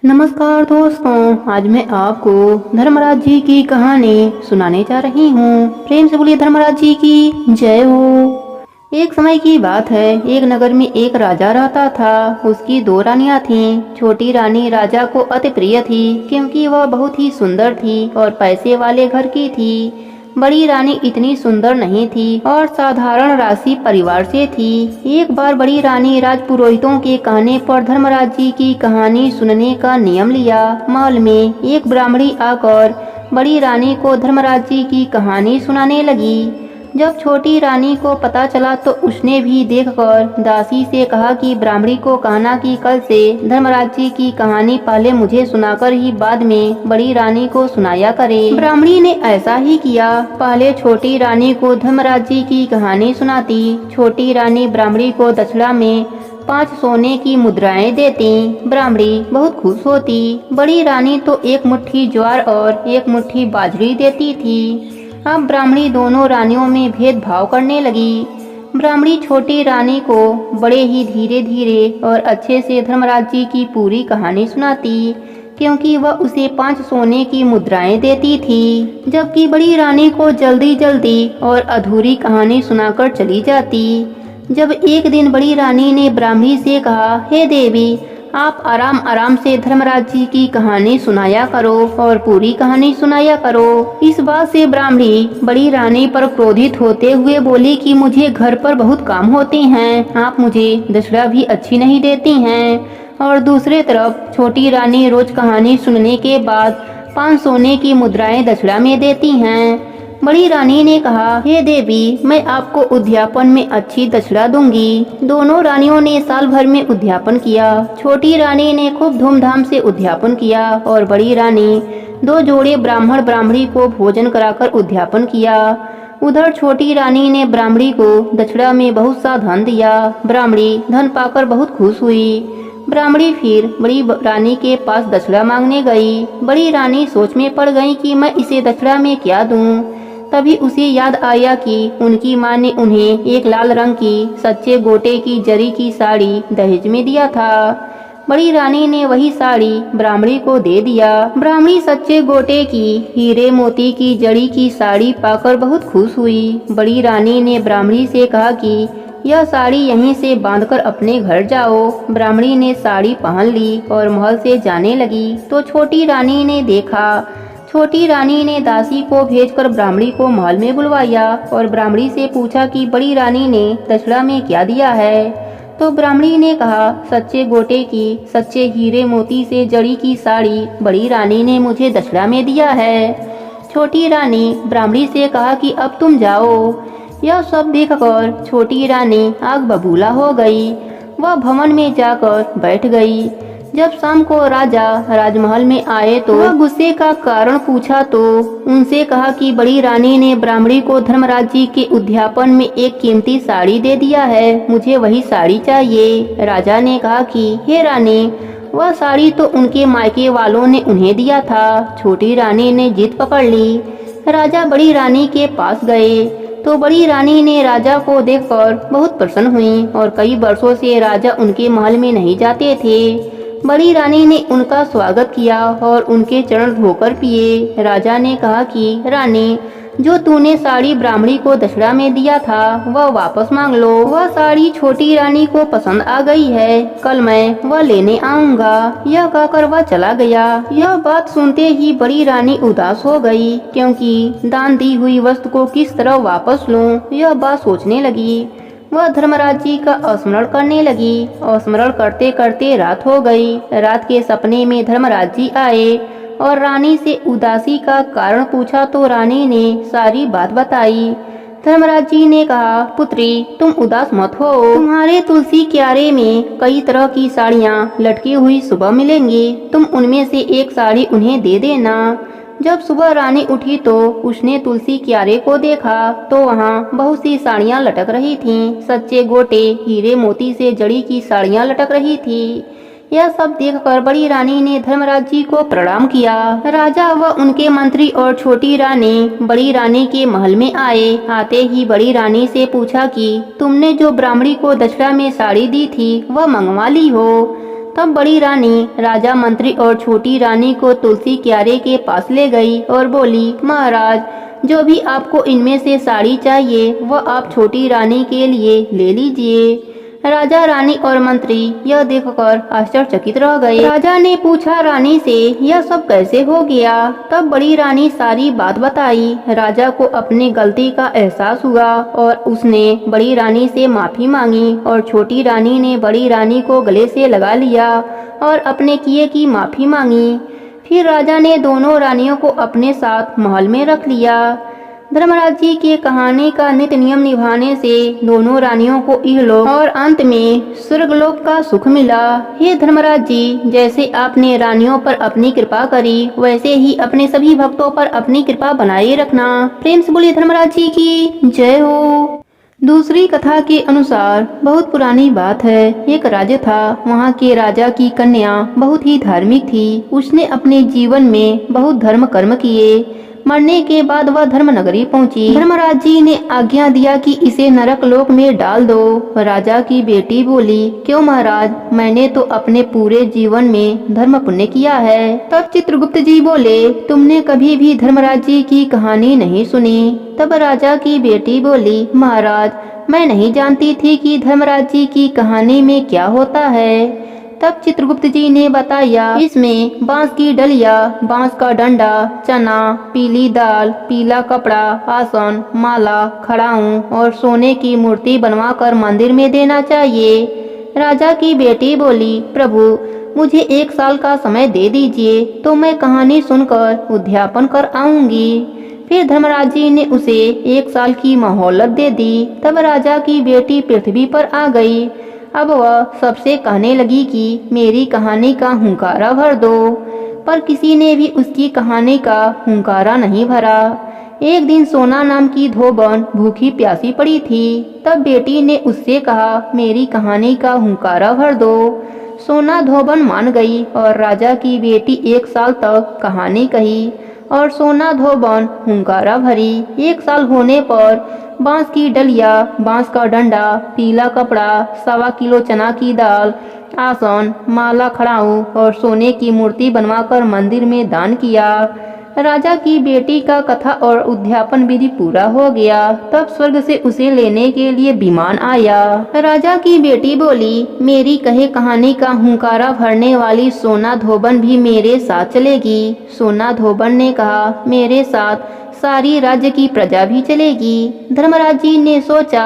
नमस्कार दोस्तों, आज मैं आपको धर्मराज जी की कहानी सुनाने जा रही हूँ। प्रेम से बोलिए धर्मराज जी की जय हो। एक समय की बात है, एक नगर में एक राजा रहता था। उसकी दो रानियां थीं। छोटी रानी राजा को अति प्रिय थी क्योंकि वह बहुत ही सुंदर थी और पैसे वाले घर की थी। बड़ी रानी इतनी सुंदर नहीं थी और साधारण राशि परिवार से थी। एक बार बड़ी रानी राजपुरोहितों के कहने पर धर्मराज जी की कहानी सुनने का नियम लिया। महल में एक ब्राह्मणी आकर बड़ी रानी को धर्मराज जी की कहानी सुनाने लगी। जब छोटी रानी को पता चला तो उसने भी देखकर दासी से कहा कि ब्राह्मणी को कहना कि कल से धर्मराज जी की कहानी पहले मुझे सुनाकर ही बाद में बड़ी रानी को सुनाया करे। ब्राह्मणी ने ऐसा ही किया। पहले छोटी रानी को धर्मराज जी की कहानी सुनाती। छोटी रानी ब्राह्मणी को दक्षिणा में 5 सोने की मुद्राएं देती। ब्राह्मणी बहुत खुश होती। बड़ी रानी तो एक मुट्ठी ज्वार और एक मुट्ठी बाजरी देती थी। अब ब्राह्मणी दोनों रानियों में भेदभाव करने लगी। ब्राह्मणी छोटी रानी को बड़े ही धीरे धीरे और अच्छे से धर्मराज जी की पूरी कहानी सुनाती क्योंकि वह उसे 5 सोने की मुद्राएं देती थी, जबकि बड़ी रानी को जल्दी जल्दी और अधूरी कहानी सुनाकर चली जाती। जब एक दिन बड़ी रानी ने ब्राह्मणी से कहा, हे देवी, आप आराम आराम से धर्मराज जी की कहानी सुनाया करो और पूरी कहानी सुनाया करो। इस बात से ब्राह्मणी बड़ी रानी पर क्रोधित होते हुए बोली कि मुझे घर पर बहुत काम होते हैं, आप मुझे दक्षिणा भी अच्छी नहीं देती हैं। और दूसरे तरफ छोटी रानी रोज कहानी सुनने के बाद 5 सोने की मुद्राएं दक्षिणा में देती हैं। बड़ी रानी ने कहा, हे देवी, मैं आपको उद्यापन में अच्छी दक्षिणा दूंगी। दोनों रानियों ने साल भर में उद्यापन किया। छोटी रानी ने खूब धूमधाम से उद्यापन किया और बड़ी रानी 2 जोड़े ब्राह्मण ब्राह्मणी को भोजन कराकर उद्यापन किया। उधर छोटी रानी ने ब्राह्मणी को दक्षिणा में बहुत सा धन दिया। ब्राह्मणी धन पाकर बहुत खुश हुई। ब्राह्मणी फिर बड़ी रानी के पास दक्षिणा मांगने गई। बड़ी रानी सोच में पड़ गई कि मैं इसे दक्षिणा में क्या दूं। तभी उसे याद आया कि उनकी माँ ने उन्हें एक लाल रंग की सच्चे गोटे की जरी की साड़ी दहेज में दिया था। बड़ी रानी ने वही साड़ी ब्राह्मणी को दे दिया। ब्राह्मणी सच्चे गोटे की हीरे मोती की जड़ी की साड़ी पाकर बहुत खुश हुई। बड़ी रानी ने ब्राह्मणी से कहा कि यह साड़ी यहीं से बांधकर अपने घर जाओ। ब्राह्मणी ने साड़ी पहन ली और महल से जाने लगी तो छोटी रानी ने देखा। छोटी रानी ने दासी को भेजकर ब्राह्मणी को महल में बुलवाया और ब्राह्मणी से पूछा कि बड़ी रानी ने दक्षिणा में क्या दिया है। तो ब्राह्मणी ने कहा, सच्चे गोटे की सच्चे हीरे मोती से जड़ी की साड़ी बड़ी रानी ने मुझे दक्षिणा में दिया है। छोटी रानी ब्राह्मणी से कहा कि अब तुम जाओ। यह सब देखकर छोटी रानी आग बबूला हो गई। वह भवन में जाकर बैठ गई। जब शाम को राजा राजमहल में आए तो वह गुस्से का कारण पूछा तो उनसे कहा कि बड़ी रानी ने ब्राह्मणी को धर्मराज जी के उद्यापन में एक कीमती साड़ी दे दिया है, मुझे वही साड़ी चाहिए। राजा ने कहा कि हे रानी, वह साड़ी तो उनके मायके वालों ने उन्हें दिया था। छोटी रानी ने जिद पकड़ ली। राजा बड़ी रानी के पास गए तो बड़ी रानी ने राजा को देखकर बहुत प्रसन्न हुई और कई वर्षों से राजा उनके महल में नहीं जाते थे। बड़ी रानी ने उनका स्वागत किया और उनके चरण धोकर पिए। राजा ने कहा कि रानी, जो तूने साड़ी ब्राह्मणी को दक्षिणा में दिया था वह वापस मांग लो। वह साड़ी छोटी रानी को पसंद आ गई है, कल मैं वह लेने आऊंगा। यह कहकर वह चला गया। यह बात सुनते ही बड़ी रानी उदास हो गई क्योंकि दान दी हुई वस्तु को किस तरह वापस लूं, यह बात सोचने लगी। वह धर्मराज जी का स्मरण करने लगी। स्मरण करते करते रात हो गई। रात के सपने में धर्मराज जी आए और रानी से उदासी का कारण पूछा तो रानी ने सारी बात बताई। धर्मराज जी ने कहा, पुत्री, तुम उदास मत हो। तुम्हारे तुलसी क्यारे में कई तरह की साड़ियाँ लटकी हुई सुबह मिलेंगी। तुम उनमें से एक साड़ी उन्हें दे देना। जब सुबह रानी उठी तो उसने तुलसी क्यारे को देखा तो वहाँ बहुत सी साड़ियाँ लटक रही थीं। सच्चे गोटे हीरे मोती से जड़ी की साड़ियाँ लटक रही थी। यह सब देखकर बड़ी रानी ने धर्मराज जी को प्रणाम किया। राजा व उनके मंत्री और छोटी रानी बड़ी रानी के महल में आए। आते ही बड़ी रानी से पूछा कि तुमने जो ब्राह्मणी को दक्षिणा में साड़ी दी थी वह मंगवा ली हो। तब बड़ी रानी राजा, मंत्री और छोटी रानी को तुलसी क्यारे के पास ले गई और बोली, महाराज, जो भी आपको इनमें से साड़ी चाहिए वह आप छोटी रानी के लिए ले लीजिए। राजा, रानी और मंत्री यह देखकर आश्चर्यचकित रह गए। राजा ने पूछा रानी से, यह सब कैसे हो गया? तब बड़ी रानी सारी बात बताई। राजा को अपनी गलती का एहसास हुआ और उसने बड़ी रानी से माफी मांगी और छोटी रानी ने बड़ी रानी को गले से लगा लिया और अपने किए की माफी मांगी। फिर राजा ने दोनों रानियों को अपने साथ महल में रख लिया। धर्मराज जी के कहानी का नित्य नियम निभाने से दोनों रानियों को इहलोक और अंत में स्वर्गलोक का सुख मिला। हे धर्मराज जी, जैसे आपने रानियों पर अपनी कृपा करी वैसे ही अपने सभी भक्तों पर अपनी कृपा बनाए रखना। प्रेम से बोलिए धर्मराज जी की जय हो। दूसरी कथा के अनुसार बहुत पुरानी बात है। एक राज्य था। वहाँ के राजा की कन्या बहुत ही धार्मिक थी। उसने अपने जीवन में बहुत धर्म कर्म किए। मरने के बाद वह धर्म नगरी पहुंची। धर्मराज जी ने आज्ञा दिया कि इसे नरक लोक में डाल दो। राजा की बेटी बोली, क्यों महाराज, मैंने तो अपने पूरे जीवन में धर्म पुण्य किया है। तब चित्रगुप्त जी बोले, तुमने कभी भी धर्मराज जी की कहानी नहीं सुनी। तब राजा की बेटी बोली, महाराज, मैं नहीं जानती थी कि धर्मराज जी की कहानी में क्या होता है। तब चित्रगुप्त जी ने बताया, इसमें बांस की डलिया, बांस का डंडा, चना, पीली दाल, पीला कपड़ा, आसन, माला, खड़ाऊं और सोने की मूर्ति बनवाकर मंदिर में देना चाहिए। राजा की बेटी बोली, प्रभु, मुझे 1 साल का समय दे दीजिए तो मैं कहानी सुनकर उद्यापन कर आऊंगी। फिर धर्मराज जी ने उसे 1 साल की मोहलत दे दी। तब राजा की बेटी पृथ्वी पर आ गई। अब वह सबसे कहने लगी कि मेरी कहानी का हुंकारा भर दो, पर किसी ने भी उसकी कहानी का हुंकारा नहीं भरा। एक दिन सोना नाम की धोबन भूखी प्यासी पड़ी थी। तब बेटी ने उससे कहा, मेरी कहानी का हुंकारा भर दो। सोना धोबन मान गई और राजा की बेटी 1 साल तक कहानी कही और सोना धोबन हुंकारा भरी। 1 साल होने पर बांस की डलिया, बांस का डंडा, पीला कपड़ा, 1.25 किलो चना की दाल, आसन, माला, खड़ाऊ और सोने की मूर्ति बनवाकर मंदिर में दान किया। राजा की बेटी का कथा और उद्यापन विधि पूरा हो गया। तब स्वर्ग से उसे लेने के लिए विमान आया। राजा की बेटी बोली, मेरी कहे कहानी का हुंकारा भरने वाली सोना धोबन भी मेरे साथ चलेगी। सोना धोबन ने कहा, मेरे साथ सारी राज्य की प्रजा भी चलेगी। धर्मराज जी ने सोचा,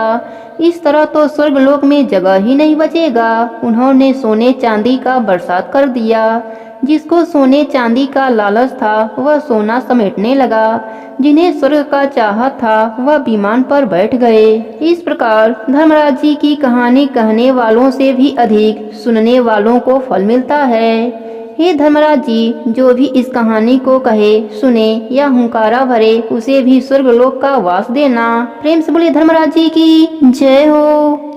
इस तरह तो स्वर्गलोक में जगह ही नहीं बचेगा। उन्होंने सोने चांदी का बरसात कर दिया। जिसको सोने चांदी का लालच था वह सोना समेटने लगा। जिन्हें स्वर्ग का चाहत था वह विमान पर बैठ गए। इस प्रकार धर्मराज जी की कहानी कहने वालों से भी अधिक सुनने वालों को फल मिलता है। हे धर्मराज जी, जो भी इस कहानी को कहे, सुने या हुंकारा भरे, उसे भी स्वर्गलोक का वास देना। प्रेम से बोलिए धर्मराज जी की जय हो।